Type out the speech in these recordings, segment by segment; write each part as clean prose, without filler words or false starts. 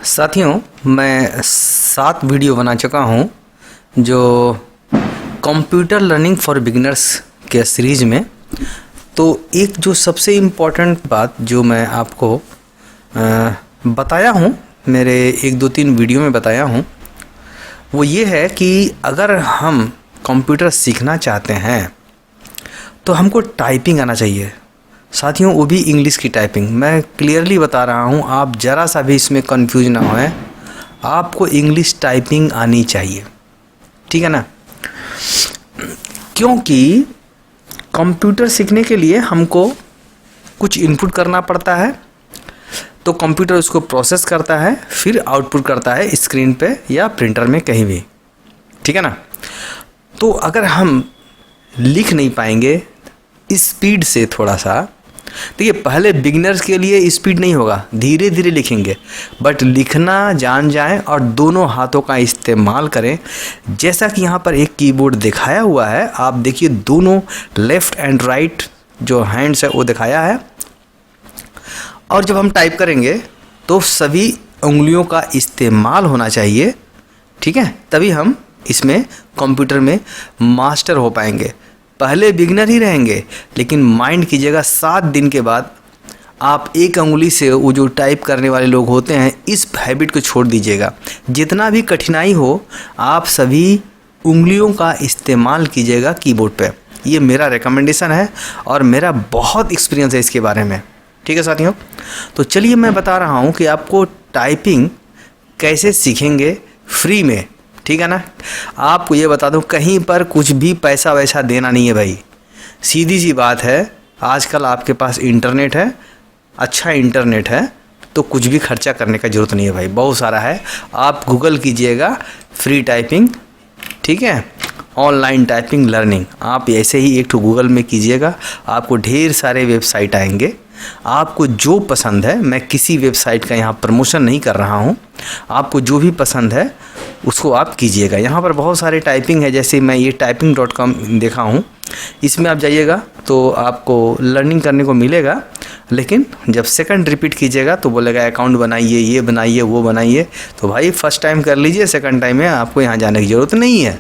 साथियों, मैं 7 वीडियो बना चुका हूँ जो कंप्यूटर लर्निंग फॉर बिगिनर्स के सीरीज़ में। तो एक जो सबसे इम्पॉर्टेंट बात जो मैं आपको बताया हूँ, मेरे 1-2-3 वीडियो में बताया हूँ, वो ये है कि अगर हम कंप्यूटर सीखना चाहते हैं तो हमको टाइपिंग आना चाहिए। साथियों, वो भी इंग्लिश की टाइपिंग। मैं क्लियरली बता रहा हूँ, आप ज़रा सा भी इसमें कंफ्यूज ना होए, आपको इंग्लिश टाइपिंग आनी चाहिए, ठीक है ना। क्योंकि कंप्यूटर सीखने के लिए हमको कुछ इनपुट करना पड़ता है, तो कंप्यूटर उसको प्रोसेस करता है, फिर आउटपुट करता है स्क्रीन पे या प्रिंटर में कहीं भी, ठीक है ना। तो अगर हम लिख नहीं पाएंगे स्पीड से थोड़ा सा, देखिए पहले बिगिनर्स के लिए स्पीड नहीं होगा, धीरे धीरे लिखेंगे, बट लिखना जान जाएं और दोनों हाथों का इस्तेमाल करें। जैसा कि यहाँ पर एक कीबोर्ड दिखाया हुआ है, आप देखिए दोनों लेफ़्ट एंड राइट जो हैंड्स है वो दिखाया है। और जब हम टाइप करेंगे तो सभी उंगलियों का इस्तेमाल होना चाहिए, ठीक है, तभी हम इसमें कंप्यूटर में मास्टर हो पाएंगे। पहले बिगिनर ही रहेंगे, लेकिन माइंड कीजिएगा 7 दिन के बाद आप एक उंगली से वो जो टाइप करने वाले लोग होते हैं, इस हैबिट को छोड़ दीजिएगा। जितना भी कठिनाई हो, आप सभी उंगलियों का इस्तेमाल कीजिएगा कीबोर्ड पे। ये मेरा रिकमेंडेशन है और मेरा बहुत एक्सपीरियंस है इसके बारे में, ठीक है साथियों। तो चलिए मैं बता रहा हूँ कि आपको टाइपिंग कैसे सीखेंगे फ्री में, ठीक है ना। आपको ये बता दूं, कहीं पर कुछ भी पैसा वैसा देना नहीं है भाई, सीधी सी बात है। आजकल आपके पास इंटरनेट है, अच्छा इंटरनेट है, तो कुछ भी खर्चा करने का ज़रूरत नहीं है भाई, बहुत सारा है। आप गूगल कीजिएगा फ्री टाइपिंग, ठीक है, ऑनलाइन टाइपिंग लर्निंग, आप ऐसे ही एक गूगल में कीजिएगा, आपको ढेर सारे वेबसाइट आएंगे। आपको जो पसंद है, मैं किसी वेबसाइट का यहाँ प्रमोशन नहीं कर रहा हूँ, आपको जो भी पसंद है उसको आप कीजिएगा। यहाँ पर बहुत सारे टाइपिंग है, जैसे मैं ये typing.com देखा हूँ, इसमें आप जाइएगा तो आपको लर्निंग करने को मिलेगा। लेकिन जब सेकंड रिपीट कीजिएगा तो बोलेगा अकाउंट बनाइए, ये बनाइए, वो बनाइए। तो भाई फर्स्ट टाइम कर लीजिए, सेकंड टाइम में आपको यहाँ जाने की ज़रूरत नहीं है,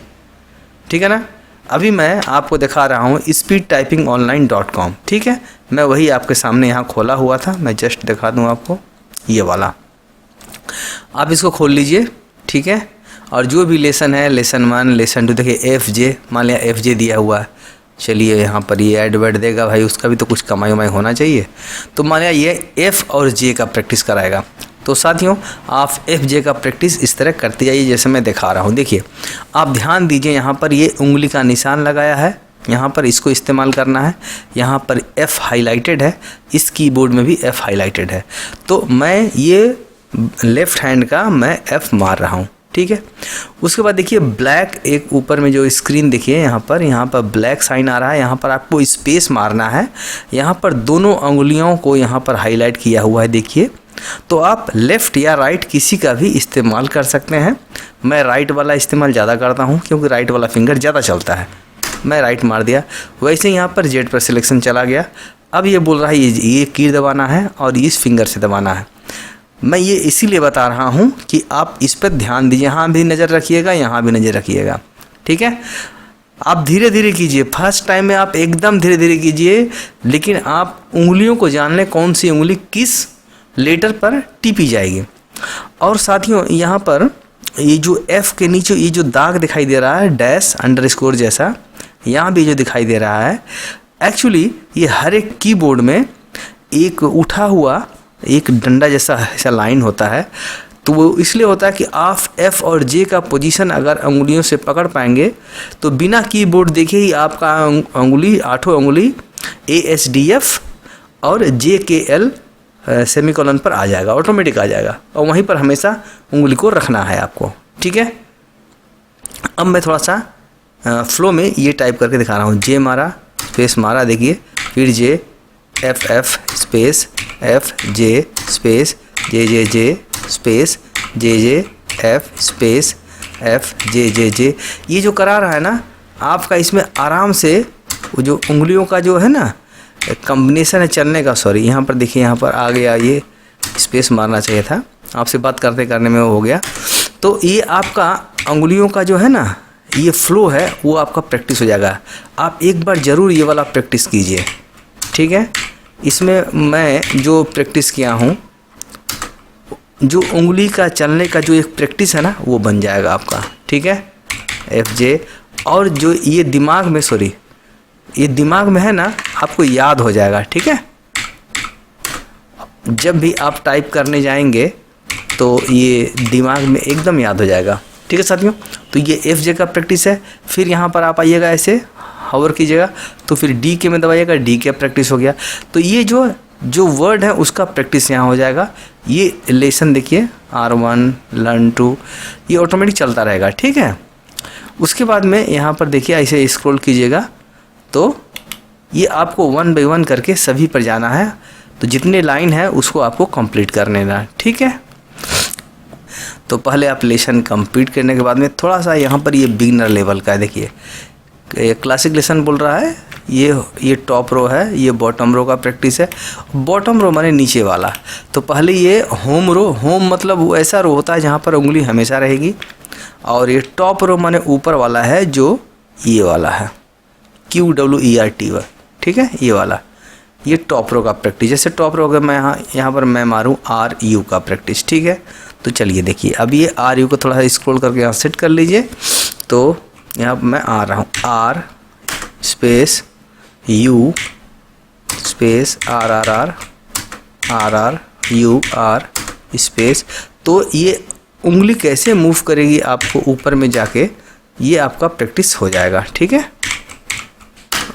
ठीक है ना। अभी मैं आपको दिखा रहा हूँ speedtypingonline.com, ठीक है, मैं वही आपके सामने यहाँ खोला हुआ था, मैं जस्ट दिखा दूँ आपको, ये वाला आप इसको खोल लीजिए, ठीक है। और जो भी लेसन है, लेसन 1, लेसन 2, देखिए FJ, मान लिया FJ दिया हुआ है, चलिए यहाँ पर ये ऐड वर्ड देगा भाई, उसका भी तो कुछ कमाई वमाई होना चाहिए। तो मान लिया ये F और J का प्रैक्टिस कराएगा। तो साथियों, आप FJ का प्रैक्टिस इस तरह करते जाइए जैसे मैं दिखा रहा हूँ। देखिए आप ध्यान दीजिए, यहाँ पर ये उंगली का निशान लगाया है, यहाँ पर इसको इस्तेमाल करना है। यहाँ पर F हाईलाइटेड है, इस कीबोर्ड में भी F हाईलाइटेड है। तो मैं ये लेफ़्ट हैंड का मैं F मार रहा हूँ, ठीक है। उसके बाद देखिए ब्लैक एक ऊपर में जो स्क्रीन देखिए, यहाँ पर ब्लैक साइन आ रहा है, यहाँ पर आपको स्पेस मारना है। यहाँ पर दोनों उंगलियों को यहाँ पर हाईलाइट किया हुआ है, देखिए। तो आप लेफ़्ट या राइट किसी का भी इस्तेमाल कर सकते हैं। मैं राइट वाला इस्तेमाल ज़्यादा करता हूँ क्योंकि राइट वाला फिंगर ज़्यादा चलता है। मैं राइट मार दिया, वैसे यहाँ पर Z पर सिलेक्शन चला गया। अब ये बोल रहा है ये की दबाना है और इस फिंगर से दबाना है। मैं ये इसीलिए बता रहा हूँ कि आप इस पर ध्यान दीजिए, यहाँ भी नज़र रखिएगा, यहाँ भी नज़र रखिएगा, ठीक है। आप धीरे धीरे कीजिए, फर्स्ट टाइम में आप एकदम धीरे धीरे कीजिए, लेकिन आप उंगलियों को जान लें कौन सी उंगली किस लेटर पर टिपी जाएगी। और साथियों, यहाँ पर ये जो F के नीचे ये जो दाग दिखाई दे रहा है, डैश अंडरस्कोर जैसा, यहाँ भी जो दिखाई दे रहा है, एक्चुअली ये हर एक कीबोर्ड में एक उठा हुआ एक डंडा जैसा लाइन होता है। तो वो इसलिए होता है कि आप F और J का पोजीशन अगर उंगलियों से पकड़ पाएंगे तो बिना कीबोर्ड देखे ही आपका उंगली, 8 उंगली ASDF और JKL सेमीकोलन पर आ जाएगा, ऑटोमेटिक आ जाएगा। और वहीं पर हमेशा उंगली को रखना है आपको, ठीक है। अब मैं थोड़ा सा फ्लो में ये टाइप करके दिखा रहा हूँ। J मारा, स्पेस मारा, देखिए, फिर J, F space F J space J space J F space F J। ये जो करा रहा है ना आपका, इसमें आराम से वो जो उंगलियों का जो है ना कॉम्बिनेशन है चलने का, सॉरी यहाँ पर देखिए, यहाँ पर आ गया, ये स्पेस मारना चाहिए था, आपसे बात करते करने में हो गया। तो ये आपका उंगलियों का जो है ना ये फ्लो है वो आपका प्रैक्टिस हो जाएगा। आप एक बार ज़रूर ये वाला प्रैक्टिस कीजिए, ठीक है। इसमें मैं जो प्रैक्टिस किया हूँ, जो उंगली का चलने का जो एक प्रैक्टिस है ना वो बन जाएगा आपका, ठीक है। FJ और जो ये दिमाग में ये दिमाग में है ना आपको याद हो जाएगा, ठीक है। जब भी आप टाइप करने जाएंगे तो ये दिमाग में एकदम याद हो जाएगा, ठीक है साथियों। तो ये FJ का प्रैक्टिस है। फिर यहाँ पर आप आइएगा, ऐसे हवर कीजिएगा तो फिर DK में दबाइएगा, DK प्रैक्टिस हो गया। तो ये जो वर्ड है उसका प्रैक्टिस यहाँ हो जाएगा। ये लेसन देखिए R1 लर्न टू, ये ऑटोमेटिक चलता रहेगा, ठीक है। उसके बाद में यहाँ पर देखिए ऐसे स्क्रॉल कीजिएगा तो ये आपको 1 बाय 1 करके सभी पर जाना है। तो जितने लाइन है उसको आपको कंप्लीट कर लेना, ठीक है। तो पहले आप लेसन कंप्लीट करने के बाद में थोड़ा सा यहाँ पर ये बिगिनर लेवल का है, देखिए ये क्लासिक लेसन बोल रहा है। ये टॉप रो है, ये बॉटम रो का प्रैक्टिस है। बॉटम रो माने नीचे वाला। तो पहले ये होम रो, होम मतलब वो ऐसा रो होता है जहाँ पर उंगली हमेशा रहेगी। और ये टॉप रो माने ऊपर वाला है, जो ये वाला है QWERT, ठीक है, ये वाला। ये टॉप रो का प्रैक्टिस। जैसे टॉप रो अगर मैं यहाँ पर मैं मारूँ RU का प्रैक्टिस, ठीक है। तो चलिए देखिए अब ये RU को थोड़ा सा स्क्रॉल करके यहाँ सेट कर लीजिए। तो यहाँ मैं आ रहा हूँ R space U space RR U R space. तो ये उंगली कैसे मूव करेगी आपको ऊपर में जाके, ये आपका प्रैक्टिस हो जाएगा, ठीक है।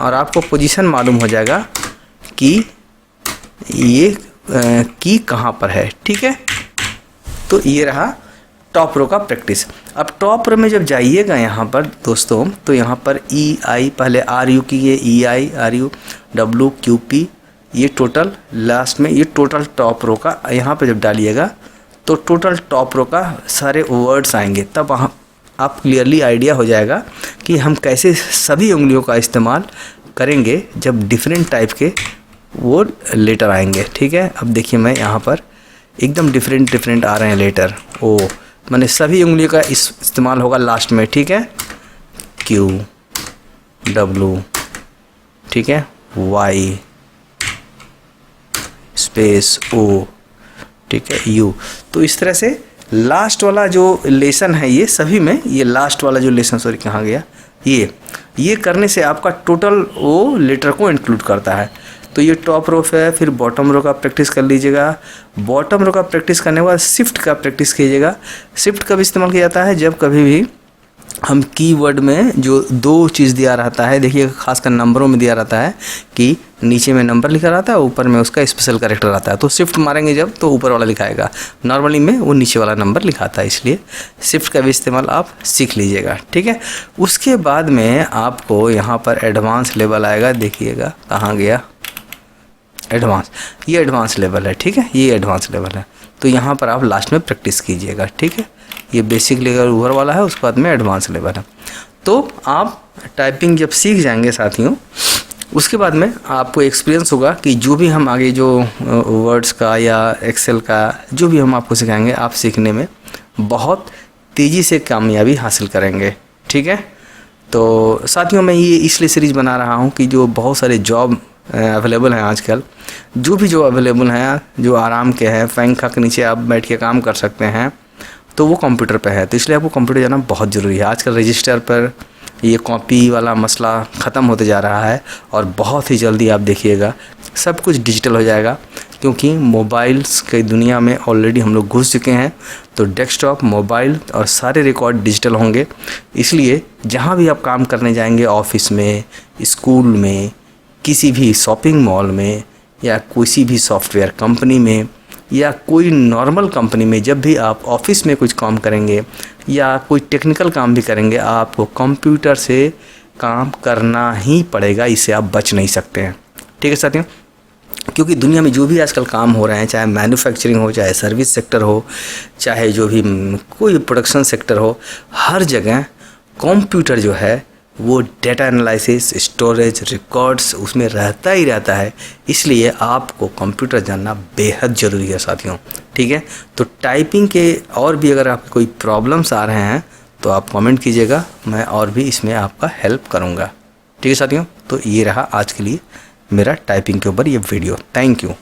और आपको पोजीशन मालूम हो जाएगा कि ये की कहाँ पर है, ठीक है। तो ये रहा टॉप रो का प्रैक्टिस। अब टॉप रो में जब जाइएगा यहाँ पर दोस्तों, तो यहाँ पर EI पहले RU की, ये EI RU W QP, ये टोटल लास्ट में ये टोटल टॉप रो का यहाँ पे जब डालिएगा तो टोटल टॉप रो का सारे वर्ड्स आएंगे। तब वहाँ आप क्लियरली आइडिया हो जाएगा कि हम कैसे सभी उंगलियों का इस्तेमाल करेंगे जब डिफरेंट टाइप के वो लेटर आएंगे, ठीक है। अब देखिए मैं यहाँ पर एकदम डिफरेंट आ रहे हैं लेटर। ओ मैंने सभी उंगलियों का इस्तेमाल होगा लास्ट में, ठीक है। Q W, ठीक है, Y स्पेस O, ठीक है, U। तो इस तरह से लास्ट वाला जो लेसन है ये सभी में, ये लास्ट वाला जो लेसन कहाँ गया, ये करने से आपका टोटल वो लेटर को इंक्लूड करता है। तो ये टॉप रो है। फिर बॉटम रो का प्रैक्टिस कर लीजिएगा। बॉटम रो का प्रैक्टिस करने के बाद शिफ्ट का प्रैक्टिस कीजिएगा। शिफ्ट कब इस्तेमाल किया जाता है, जब कभी भी हम कीवर्ड में जो दो चीज़ दिया रहता है, देखिए खासकर नंबरों में दिया रहता है कि नीचे में नंबर लिखा रहता है, ऊपर में उसका स्पेशल कैरेक्टर आता है। तो शिफ्ट मारेंगे जब तो ऊपर वाला लिखाएगा, नॉर्मली में वो नीचे वाला नंबर लिखाता है, इसलिए शिफ्ट का भी इस्तेमाल आप सीख लीजिएगा, ठीक है। उसके बाद में आपको यहाँ पर एडवांस लेवल आएगा, देखिएगा कहाँ गया एडवांस, ये एडवांस लेवल है, ठीक है, ये एडवांस लेवल है। तो यहाँ पर आप लास्ट में प्रैक्टिस कीजिएगा, ठीक है। ये बेसिक लेवल ऊपर वाला है, उसके बाद में एडवांस लेवल है। तो आप टाइपिंग जब सीख जाएंगे साथियों, उसके बाद में आपको एक्सपीरियंस होगा कि जो भी हम आगे जो वर्ड्स का या एक्सेल का जो भी हम आपको सिखाएंगे, आप सीखने में बहुत तेज़ी से कामयाबी हासिल करेंगे, ठीक है। तो साथियों मैं ये इसलिए सीरीज़ बना रहा हूँ कि जो बहुत सारे जॉब अवेलेबल हैं आजकल, जो भी जो अवेलेबल हैं, जो आराम के हैं, पंखा के नीचे आप बैठ के काम कर सकते हैं, तो वो कंप्यूटर पे है। तो इसलिए आपको कंप्यूटर जाना बहुत ज़रूरी है। आजकल रजिस्टर पर ये कॉपी वाला मसला ख़त्म होते जा रहा है और बहुत ही जल्दी आप देखिएगा सब कुछ डिजिटल हो जाएगा, क्योंकि मोबाइल्स की दुनिया में ऑलरेडी हम लोग घुस चुके हैं। तो डेस्कटॉप, मोबाइल और सारे रिकॉर्ड डिजिटल होंगे। इसलिए जहाँ भी आप काम करने जाएंगे, ऑफिस में, स्कूल में, किसी भी शॉपिंग मॉल में, या किसी भी सॉफ्टवेयर कंपनी में, या कोई नॉर्मल कंपनी में, जब भी आप ऑफिस में कुछ काम करेंगे या कोई टेक्निकल काम भी करेंगे, आपको कंप्यूटर से काम करना ही पड़ेगा, इससे आप बच नहीं सकते हैं, ठीक है साथियों। क्योंकि दुनिया में जो भी आजकल काम हो रहे हैं, चाहे मैन्युफैक्चरिंग हो, चाहे सर्विस सेक्टर हो, चाहे जो भी कोई प्रोडक्शन सेक्टर हो, हर जगह कंप्यूटर जो है वो डेटा एनालिसिस, स्टोरेज, रिकॉर्ड्स उसमें रहता ही रहता है। इसलिए आपको कंप्यूटर जानना बेहद ज़रूरी है साथियों। ठीक है, तो टाइपिंग के और भी अगर आपके कोई प्रॉब्लम्स आ रहे हैं तो आप कमेंट कीजिएगा, मैं और भी इसमें आपका हेल्प करूँगा। ठीक है साथियों, तो ये रहा आज के लिए मेरा टाइपिंग के ऊपर ये वीडियो। Thank you.